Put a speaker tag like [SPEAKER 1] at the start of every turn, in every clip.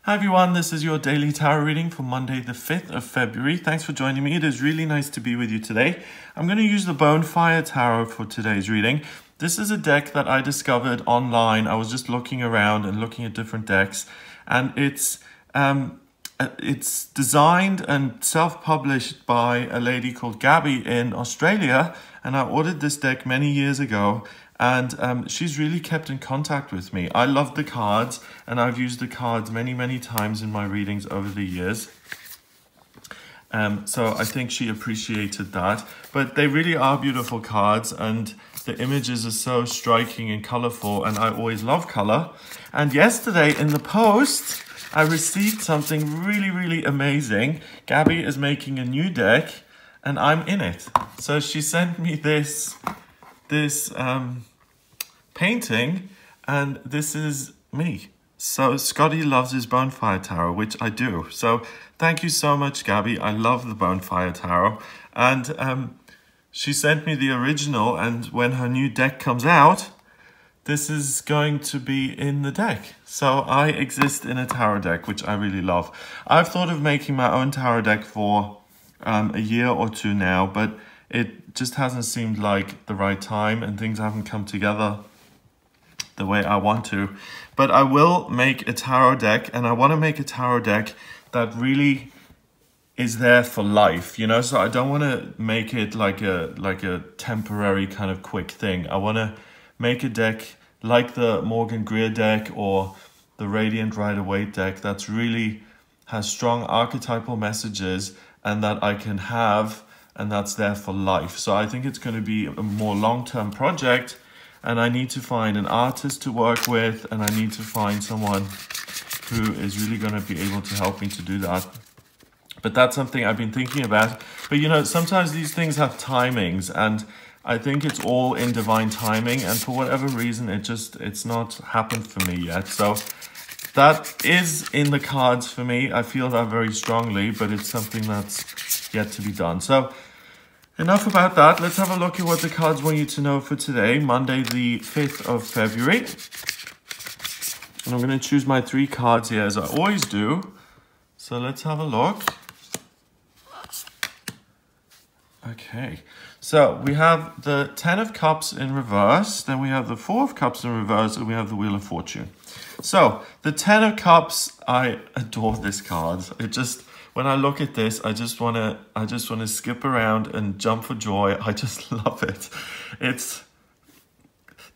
[SPEAKER 1] Hi everyone, this is your daily tarot reading for Monday the 5th of February. Thanks for joining me. It is really nice to be with you today. I'm going to use the Bonefire Tarot for today's reading. This is a deck that I discovered online. I was just looking around and looking at different decks, and it's designed and self-published by a lady called Gabby in Australia, and I ordered this deck many years ago. And she's really kept in contact with me. I love the cards, and I've used the cards many times in my readings over the years. So I think she appreciated that. But they really are beautiful cards, and the images are so striking and colorful, and I always love color. And yesterday in the post, I received something really amazing. Gabby is making a new deck, and I'm in it. So she sent me this painting, and this is me. So Scotty loves his Bonefire Tarot, which I do. So thank you so much, Gabby. I love the Bonefire Tarot. And she sent me the original, and when her new deck comes out, this is going to be in the deck. So I exist in a tarot deck, which I really love. I've thought of making my own tarot deck for a year or two now, but it just hasn't seemed like the right time, and things haven't come together the way I want to. But I will make a tarot deck, and I want to make a tarot deck that really is there for life, you know? So I don't want to make it like a temporary kind of quick thing. I want to make a deck like the Morgan Greer deck or the Radiant Rider-Waite deck that's really has strong archetypal messages and that I can have, and that's there for life. So I think it's going to be a more long-term project, and I need to find an artist to work with, and I need to find someone who is really going to be able to help me to do that. But that's something I've been thinking about. But you know, sometimes these things have timings, and I think it's all in divine timing, and for whatever reason it's not happened for me yet. So that is in the cards for me. I feel that very strongly, but it's something that's yet to be done. So enough about that. Let's have a look at what the cards want you to know for today, Monday the 5th of February. And I'm going to choose my 3 cards here, as I always do. So let's have a look. Okay, so we have the 10 of Cups in reverse, then we have the 4 of Cups in reverse, and we have the Wheel of Fortune. So the 10 of Cups, I adore this card. It just, when I look at this, I just want to skip around and jump for joy. I just love it.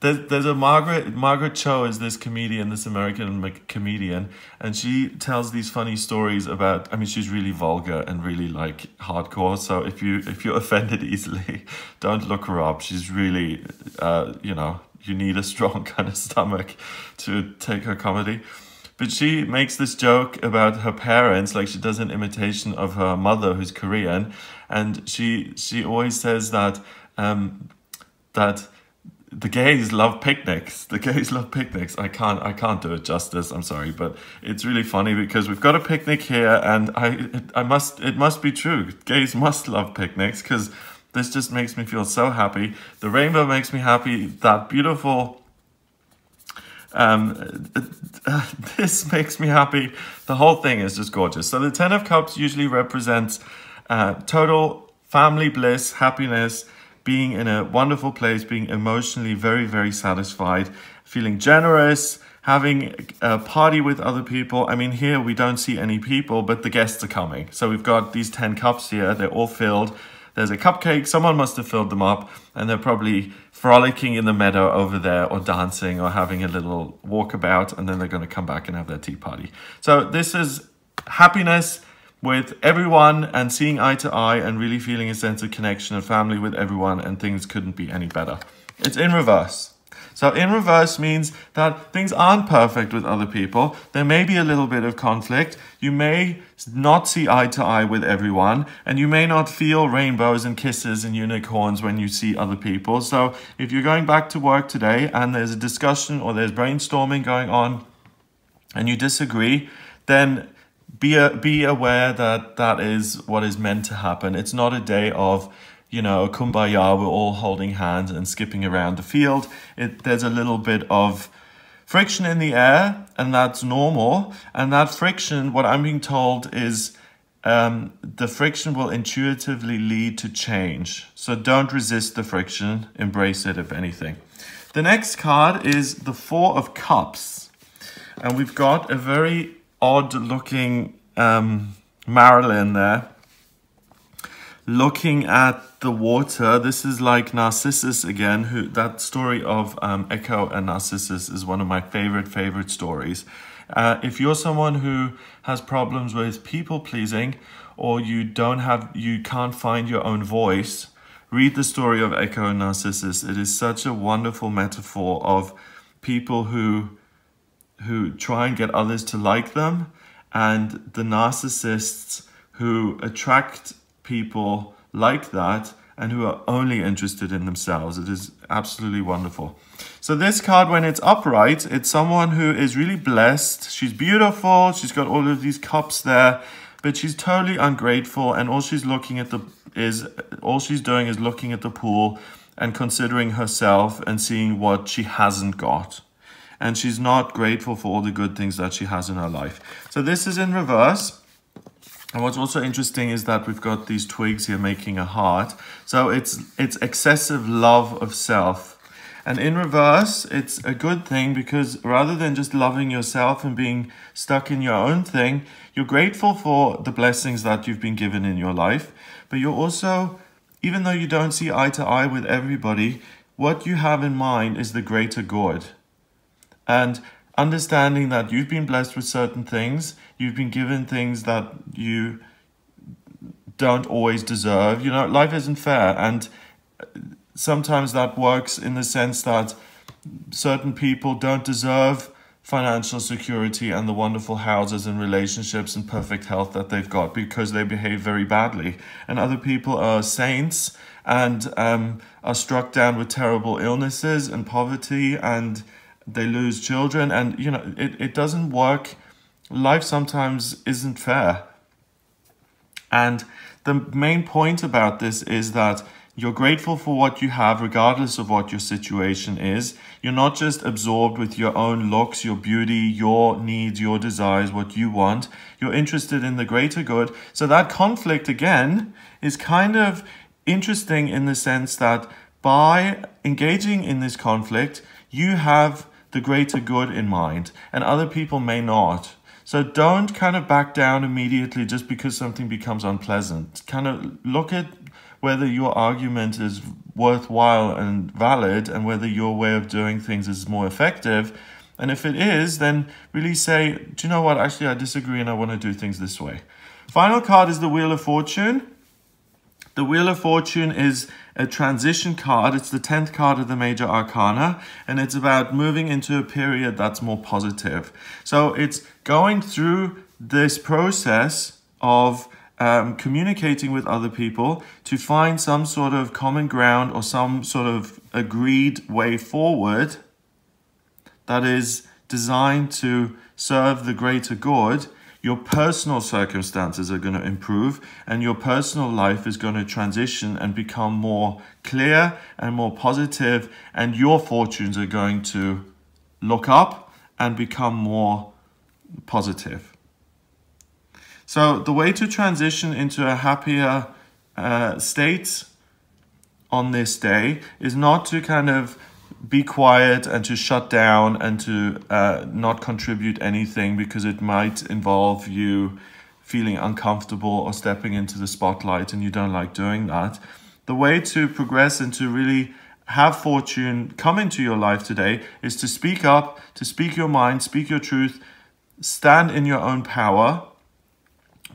[SPEAKER 1] There's a Margaret Cho is this comedian, this American comedian, and she tells these funny stories about, I mean, she's really vulgar and really like hardcore. So if you're offended easily, don't look her up. She's really, you know, you need a strong kind of stomach to take her comedy. But she makes this joke about her parents, like she does an imitation of her mother who's Korean, and she always says that that the gays love picnics. The gays love picnics. I can't do it justice. I'm sorry, but it's really funny because we've got a picnic here, and it must be true. Gays must love picnics because this just makes me feel so happy. The rainbow makes me happy. That beautiful. This makes me happy. The whole thing is just gorgeous. So the 10 of Cups usually represents total family bliss, happiness, being in a wonderful place, being emotionally very satisfied, feeling generous, having a party with other people. I mean, here we don't see any people, but the guests are coming. So we've got these 10 cups here. They're all filled. There's a cupcake. Someone must have filled them up, and they're probably frolicking in the meadow over there, or dancing, or having a little walkabout, and then they're going to come back and have their tea party. So this is happiness with everyone, and seeing eye to eye, and really feeling a sense of connection and family with everyone, and things couldn't be any better. It's in reverse. So in reverse means that things aren't perfect with other people. There may be a little bit of conflict. You may not see eye to eye with everyone, and you may not feel rainbows and kisses and unicorns when you see other people. So if you're going back to work today and there's a discussion or there's brainstorming going on and you disagree, then be aware that that is what is meant to happen. It's not a day of, you know, kumbaya, we're all holding hands and skipping around the field. There's a little bit of friction in the air, and that's normal. And that friction, what I'm being told is the friction will intuitively lead to change. So don't resist the friction, embrace it if anything. The next card is the Four of Cups. And we've got a very odd looking Marilyn there, looking at the water. This is like Narcissus again, that story of Echo and Narcissus is one of my favorite stories. If you're someone who has problems with people pleasing, or you can't find your own voice, read the story of Echo and Narcissus. It is such a wonderful metaphor of people who try and get others to like them, and the narcissists who attract people like that and who are only interested in themselves. It is absolutely wonderful. So this card, when it's upright, it's someone who is really blessed. She's beautiful. She's got all of these cups there, but she's totally ungrateful, and all she's doing is looking at the pool and considering herself and seeing what she hasn't got. And she's not grateful for all the good things that she has in her life. So this is in reverse. And what's also interesting is that we've got these twigs here making a heart. So it's excessive love of self. And in reverse, it's a good thing, because rather than just loving yourself and being stuck in your own thing, you're grateful for the blessings that you've been given in your life. But you're also, even though you don't see eye to eye with everybody, what you have in mind is the greater good. And understanding that you've been blessed with certain things, you've been given things that you don't always deserve. You know, life isn't fair, and sometimes that works in the sense that certain people don't deserve financial security and the wonderful houses and relationships and perfect health that they've got because they behave very badly. And other people are saints and are struck down with terrible illnesses and poverty, and they lose children, and you know, it doesn't work. Life sometimes isn't fair. And the main point about this is that you're grateful for what you have regardless of what your situation is. You're not just absorbed with your own looks, your beauty, your needs, your desires, what you want. You're interested in the greater good. So that conflict again is kind of interesting in the sense that by engaging in this conflict, you have the greater good in mind, and other people may not. So don't kind of back down immediately just because something becomes unpleasant. Kind of look at whether your argument is worthwhile and valid, and whether your way of doing things is more effective. And if it is, then really say, do you know what, actually I disagree and I want to do things this way. Final card is the Wheel of Fortune. The Wheel of Fortune is a transition card. It's the 10th card of the Major Arcana, and it's about moving into a period that's more positive. So it's going through this process of communicating with other people to find some sort of common ground or some sort of agreed way forward that is designed to serve the greater good. Your personal circumstances are going to improve, and your personal life is going to transition and become more clear and more positive, and your fortunes are going to look up and become more positive. So the way to transition into a happier state on this day is not to kind of be quiet and to shut down and to not contribute anything, because it might involve you feeling uncomfortable or stepping into the spotlight, and you don't like doing that. The way to progress and to really have fortune come into your life today is to speak up, to speak your mind, speak your truth, stand in your own power,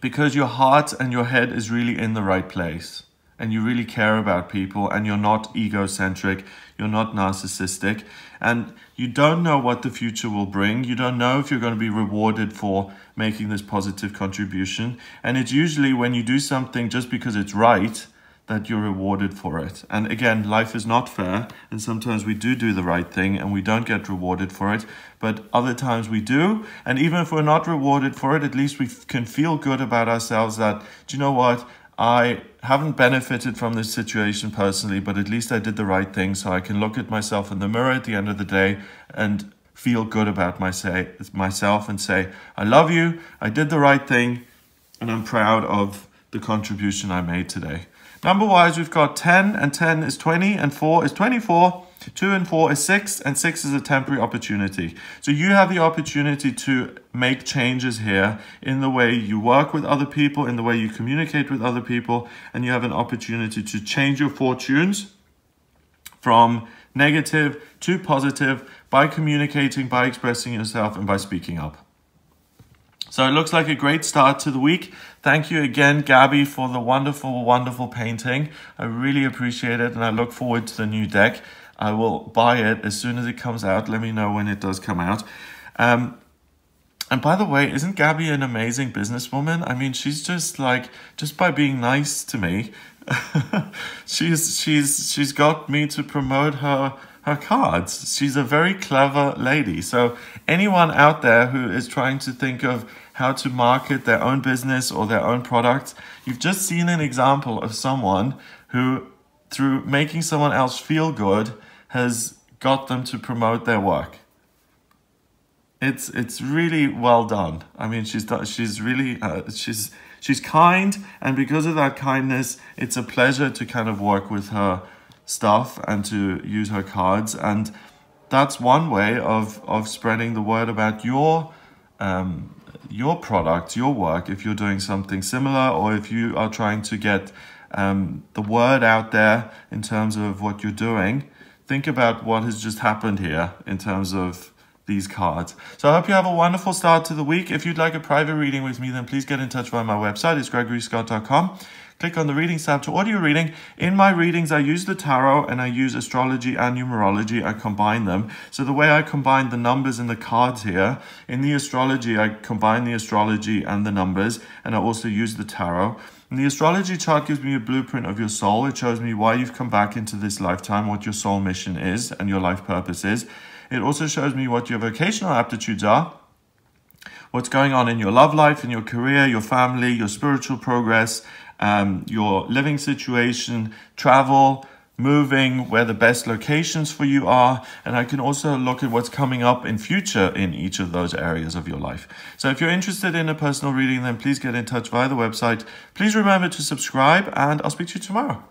[SPEAKER 1] because your heart and your head is really in the right place. And you really care about people, and you're not egocentric, you're not narcissistic, and you don't know what the future will bring. You don't know if you're going to be rewarded for making this positive contribution. And it's usually when you do something just because it's right that you're rewarded for it. And again, life is not fair, and sometimes we do the right thing and we don't get rewarded for it, but other times we do. And even if we're not rewarded for it, at least we can feel good about ourselves that, do you know what? I haven't benefited from this situation personally, but at least I did the right thing, so I can look at myself in the mirror at the end of the day and feel good about myself and say, I love you, I did the right thing, and I'm proud of the contribution I made today. Number-wise, we've got 10, and 10 is 20, and 4 is 24. 2 and 4 is 6, and 6 is a temporary opportunity. So you have the opportunity to make changes here in the way you work with other people, in the way you communicate with other people, and you have an opportunity to change your fortunes from negative to positive by communicating, by expressing yourself, and by speaking up. So it looks like a great start to the week. Thank you again, Gabby, for the wonderful, wonderful painting. I really appreciate it, and I look forward to the new deck. I will buy it as soon as it comes out. Let me know when it does come out. And by the way, isn't Gabby an amazing businesswoman? I mean, she's just like, just by being nice to me, she's got me to promote her cards. She's a very clever lady. So anyone out there who is trying to think of how to market their own business or their own products, you've just seen an example of someone who, through making someone else feel good, has got them to promote their work. It's really well done. I mean, she's kind, and because of that kindness, it's a pleasure to kind of work with her stuff and to use her cards. And that's one way of spreading the word about your product, your work, if you're doing something similar, or if you are trying to get the word out there in terms of what you're doing. Think about what has just happened here in terms of these cards. So I hope you have a wonderful start to the week. If you'd like a private reading with me, then please get in touch via my website. It's gregoryscott.com. Click on the Readings tab to audio reading. In my readings, I use the tarot and I use astrology and numerology. I combine them. So the way I combine the numbers and the cards here, in the astrology, I combine the astrology and the numbers, and I also use the tarot. And the astrology chart gives me a blueprint of your soul. It shows me why you've come back into this lifetime, what your soul mission is and your life purpose is. It also shows me what your vocational aptitudes are, what's going on in your love life, in your career, your family, your spiritual progress, your living situation, travel, moving, where the best locations for you are. And I can also look at what's coming up in future in each of those areas of your life. So if you're interested in a personal reading, then please get in touch via the website. Please remember to subscribe, and I'll speak to you tomorrow.